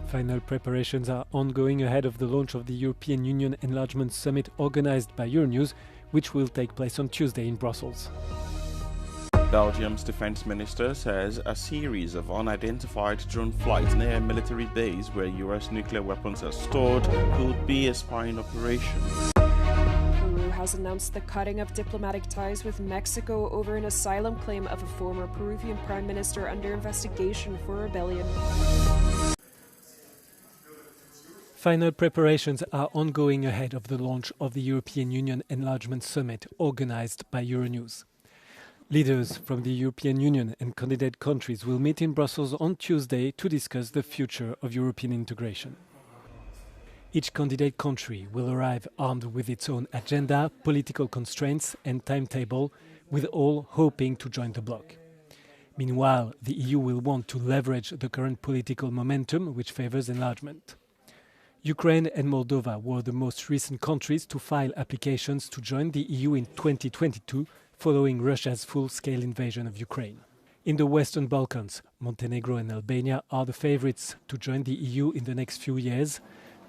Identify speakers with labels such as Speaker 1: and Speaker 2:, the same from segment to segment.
Speaker 1: Final preparations are ongoing ahead of the launch of the European Union Enlargement Summit organized by Euronews, which will take place on Tuesday in Brussels.
Speaker 2: Belgium's defense minister says a series of unidentified drone flights near a military base where US nuclear weapons are stored could be a spying operation.
Speaker 3: Peru has announced the cutting of diplomatic ties with Mexico over an asylum claim of a former Peruvian prime minister under investigation for rebellion.
Speaker 1: Final preparations are ongoing ahead of the launch of the European Union Enlargement Summit organized by Euronews. Leaders from the European Union and candidate countries will meet in Brussels on Tuesday to discuss the future of European integration. Each candidate country will arrive armed with its own agenda, political constraints and timetable, with all hoping to join the bloc. Meanwhile, the EU will want to leverage the current political momentum which favors enlargement. Ukraine and Moldova were the most recent countries to file applications to join the EU in 2022, following Russia's full-scale invasion of Ukraine. In the Western Balkans, Montenegro and Albania are the favorites to join the EU in the next few years.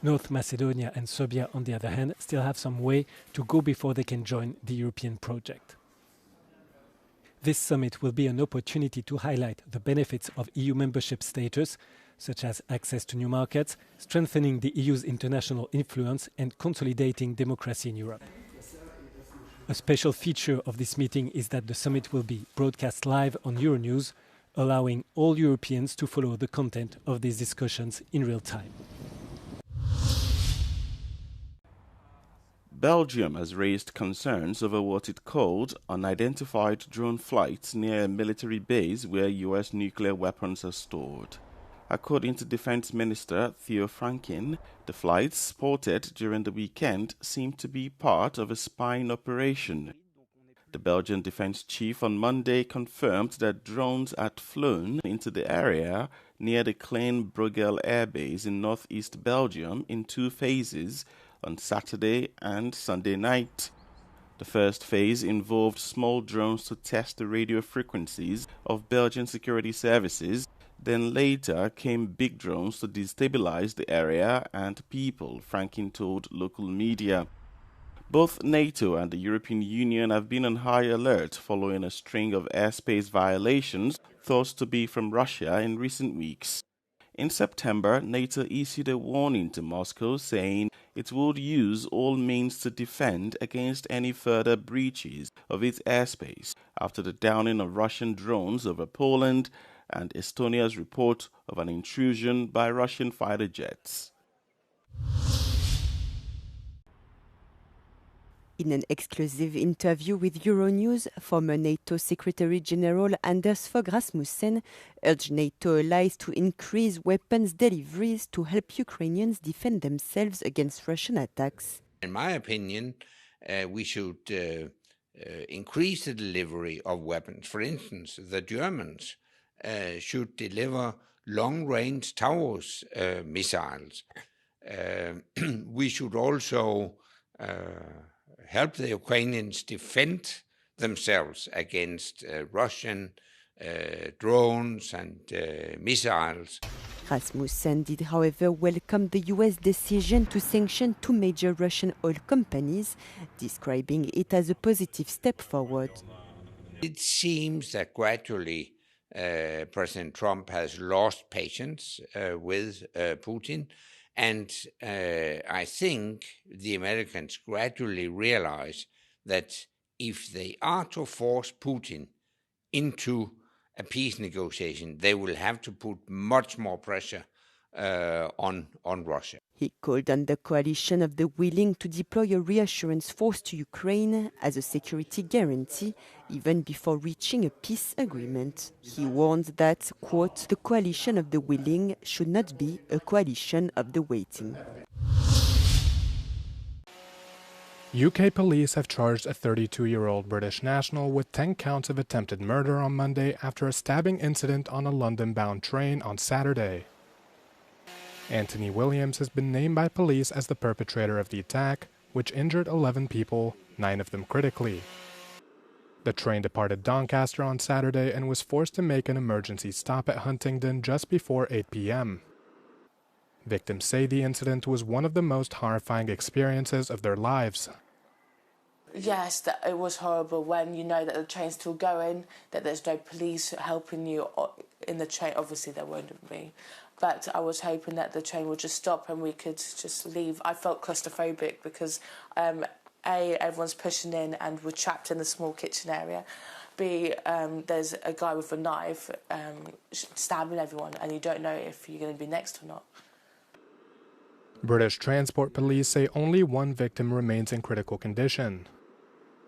Speaker 1: North Macedonia and Serbia, on the other hand, still have some way to go before they can join the European project. This summit will be an opportunity to highlight the benefits of EU membership status, such as access to new markets, strengthening the EU's international influence and consolidating democracy in Europe. A special feature of this meeting is that the summit will be broadcast live on Euronews, allowing all Europeans to follow the content of these discussions in real time.
Speaker 2: Belgium has raised concerns over what it called unidentified drone flights near a military base where US nuclear weapons are stored. According to Defense Minister Theo Franken, the flights spotted during the weekend seem to be part of a spying operation. The Belgian defense chief on Monday confirmed that drones had flown into the area near the Klein Bruegel Air Base in northeast Belgium in two phases on Saturday and Sunday night. The first phase involved small drones to test the radio frequencies of Belgian security services. Then later came big drones to destabilize the area and people, Franken told local media. Both NATO and the European Union have been on high alert following a string of airspace violations thought to be from Russia in recent weeks. In September, NATO issued a warning to Moscow saying it would use all means to defend against any further breaches of its airspace after the downing of Russian drones over Poland and Estonia's report of an intrusion by Russian fighter jets.
Speaker 4: In an exclusive interview with Euronews, former NATO Secretary General Anders Fogh Rasmussen urged NATO allies to increase weapons deliveries to help Ukrainians defend themselves against Russian attacks.
Speaker 5: In my opinion, we should increase the delivery of weapons. For instance, the Germans should deliver long-range Taurus missiles. We should also help the Ukrainians defend themselves against Russian drones and missiles.
Speaker 4: Rasmussen did, however, welcome the US decision to sanction two major Russian oil companies, describing it as a positive step forward.
Speaker 5: It seems that gradually President Trump has lost patience with Putin, and I think the Americans gradually realize that if they are to force Putin into a peace negotiation, they will have to put much more pressure on Russia.
Speaker 4: He called on the coalition of the willing to deploy a reassurance force to Ukraine as a security guarantee, even before reaching a peace agreement. He warned that, quote, the coalition of the willing should not be a coalition of the waiting.
Speaker 6: UK police have charged a 32-year-old British national with 10 counts of attempted murder on Monday after a stabbing incident on a London-bound train on Saturday. Anthony Williams has been named by police as the perpetrator of the attack, which injured 11 people, 9 of them critically. The train departed Doncaster on Saturday and was forced to make an emergency stop at Huntingdon just before 8 p.m. Victims say the incident was one of the most horrifying experiences of their lives.
Speaker 7: Yes, that it was horrible when you know that the train's still going, that there's no police helping you in the train. Obviously, there wouldn't be. But I was hoping that the train would just stop and we could just leave. I felt claustrophobic because, A, everyone's pushing in and we're trapped in the small kitchen area. B, there's a guy with a knife stabbing everyone and you don't know if you're going to be next or not.
Speaker 6: British Transport Police say only one victim remains in critical condition.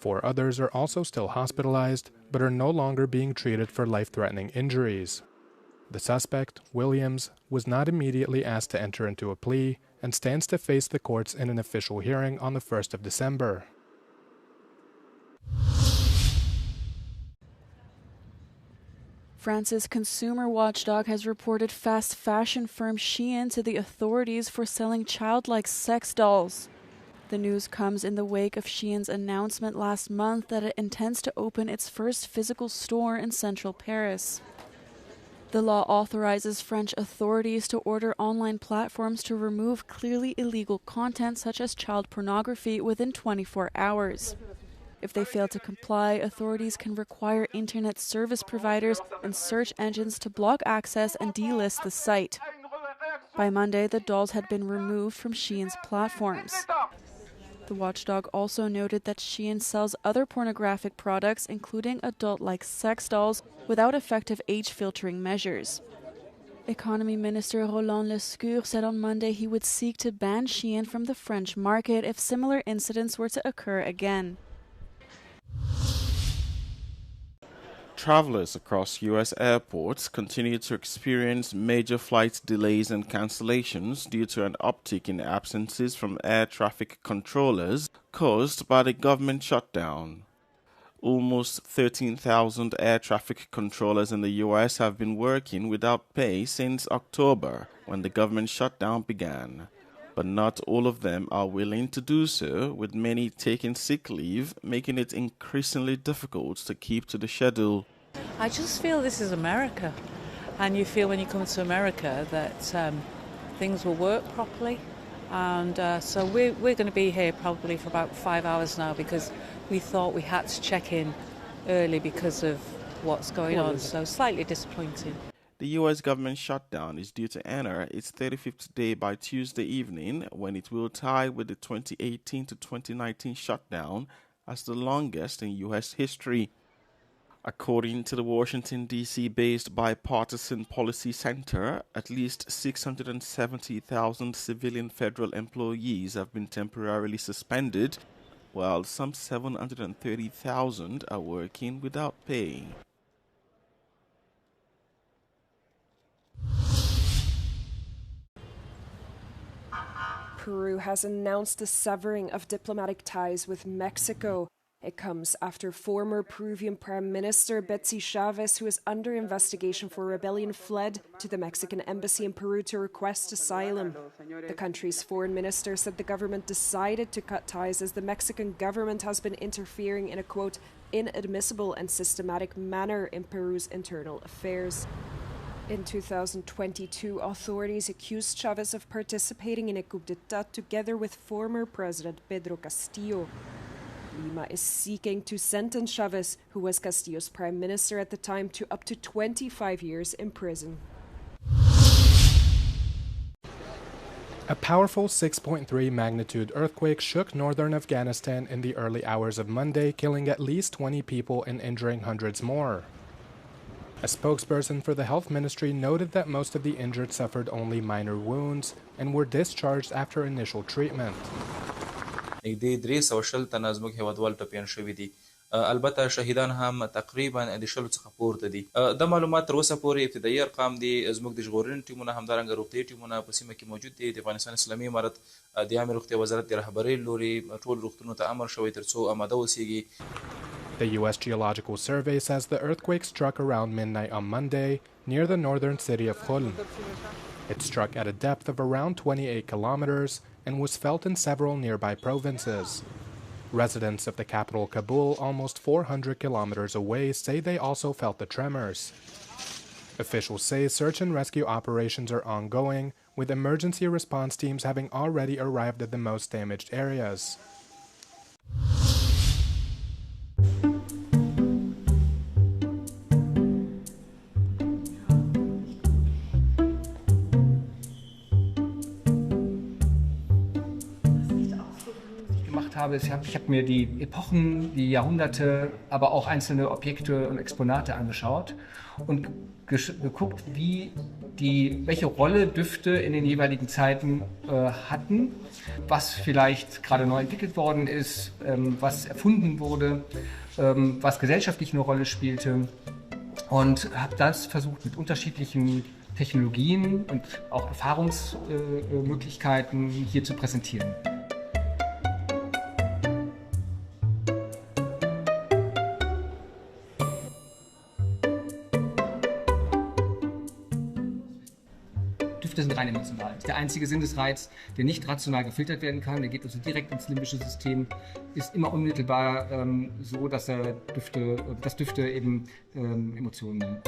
Speaker 6: 4 others are also still hospitalized, but are no longer being treated for life-threatening injuries. The suspect, Williams, was not immediately asked to enter into a plea and stands to face the courts in an official hearing on the 1st of December.
Speaker 8: France's consumer watchdog has reported fast fashion firm Shein to the authorities for selling childlike sex dolls. The news comes in the wake of Shein's announcement last month that it intends to open its first physical store in central Paris. The law authorizes French authorities to order online platforms to remove clearly illegal content such as child pornography within 24 hours. If they fail to comply, authorities can require internet service providers and search engines to block access and delist the site. By Monday, the dolls had been removed from Shein's platforms. The watchdog also noted that Shein sells other pornographic products, including adult-like sex dolls, without effective age-filtering measures. Economy Minister Roland Lescure said on Monday he would seek to ban Shein from the French market if similar incidents were to occur again.
Speaker 2: Travelers across U.S. airports continue to experience major flight delays and cancellations due to an uptick in absences from air traffic controllers caused by the government shutdown. Almost 13,000 air traffic controllers in the U.S. have been working without pay since October, when the government shutdown began. But not all of them are willing to do so, with many taking sick leave, making it increasingly difficult to keep to the schedule.
Speaker 9: I just feel this is America, and you feel when you come to America that things will work properly, and so we're going to be here probably for about 5 hours now because we thought we had to check in early because of what's going on, so slightly disappointing.
Speaker 2: The U.S. government shutdown is due to enter its 35th day by Tuesday evening, when it will tie with the 2018 to 2019 shutdown as the longest in U.S. history. According to the Washington, D.C.-based Bipartisan Policy Center, at least 670,000 civilian federal employees have been temporarily suspended, while some 730,000 are working without pay.
Speaker 3: Peru has announced the severing of diplomatic ties with Mexico. It comes after former Peruvian Prime Minister Betsy Chavez, who is under investigation for rebellion, fled to the Mexican embassy in Peru to request asylum. The country's foreign minister said the government decided to cut ties as the Mexican government has been interfering in a, quote, inadmissible and systematic manner in Peru's internal affairs. In 2022, authorities accused Chavez of participating in a coup d'etat together with former President Pedro Castillo. Lima is seeking to sentence Chavez, who was Castillo's prime minister at the time, to up to 25 years in prison.
Speaker 6: A powerful 6.3 magnitude earthquake shook northern Afghanistan in the early hours of Monday, killing at least 20 people and injuring hundreds more. A spokesperson for the health ministry noted that most of the injured suffered only minor wounds and were discharged after initial treatment.
Speaker 10: نږدې 300 تنه زموږ هیوادوال ټپیان شوي دي. البته شهیدان هم تقریبا د 100 څخه پورته دي. د معلومات تر اوسه پورې ابتدایي ارقام دي. زموږ د ژغورنې ټیمونه همدارنګه روغتیايي ټیمونه په سیمه کې موجود دي. د افغانستان اسلامي امارت د عامه روغتیا وزارت د رهبرۍ لوري ټول روغتونونو ته امر شوی تر څو آماده اوسیږي.
Speaker 6: The U.S. Geological Survey says the earthquake struck around midnight on Monday near the northern city of Khuln. It struck at a depth of around 28 kilometers and was felt in several nearby provinces. Residents of the capital Kabul, almost 400 kilometers away, say they also felt the tremors. Officials say search and rescue operations are ongoing, with emergency response teams having already arrived at the most damaged areas.
Speaker 11: Ich habe mir die Epochen, die Jahrhunderte, aber auch einzelne Objekte und Exponate angeschaut und geguckt, welche Rolle Düfte in den jeweiligen Zeiten hatten, was vielleicht gerade neu entwickelt worden ist, was erfunden wurde, was gesellschaftlich eine Rolle spielte, und habe das versucht mit unterschiedlichen Technologien und auch Erfahrungsmöglichkeiten hier zu präsentieren. Düfte sind rein emotional. Das ist der einzige Sinnesreiz, der nicht rational gefiltert werden kann. Der geht also direkt ins limbische System, ist immer unmittelbar so, dass Düfte eben Emotionen kriegen.